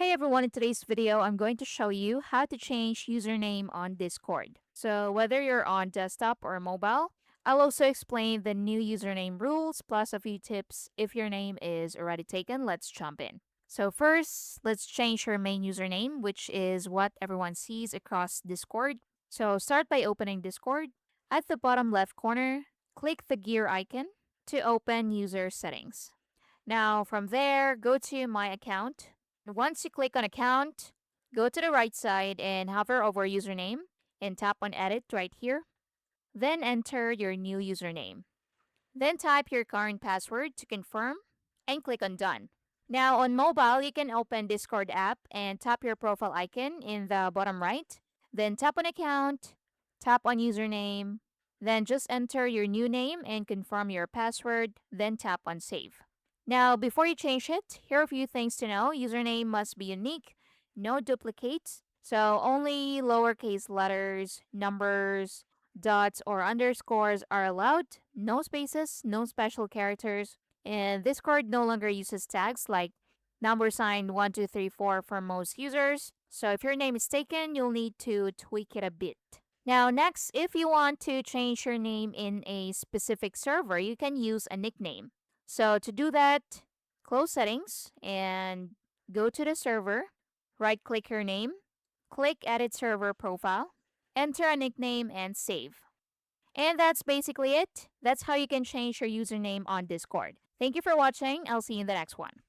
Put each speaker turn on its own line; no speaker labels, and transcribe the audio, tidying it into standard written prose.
Hey everyone, in today's video, I'm going to show you how to change username on Discord. So whether you're on desktop or mobile, I'll also explain the new username rules plus a few tips if your name is already taken. Let's jump in. So first, let's change your main username, which is what everyone sees across Discord. So start by opening Discord. At the bottom left corner, click the gear icon to open user settings. Now from there, go to my account. Once you click on account, go to the right side and hover over username and tap on edit right here. Then enter your new username. Then type your current password to confirm and click on done. Now on mobile, you can open Discord app and tap your profile icon in the bottom right. Then tap on account, tap on username, then just enter your new name and confirm your password, then tap on save. Now, before you change it, here are a few things to know. Username must be unique, no duplicates. So, only lowercase letters, numbers, dots, or underscores are allowed. No spaces, no special characters. And Discord no longer uses tags like number sign 1234 for most users. So, if your name is taken, you'll need to tweak it a bit. Now, next, if you want to change your name in a specific server, you can use a nickname. So to do that, close settings and go to the server, right click your name, click edit server profile, enter a nickname and save. And that's basically it. That's how you can change your username on Discord. Thank you for watching. I'll see you in the next one.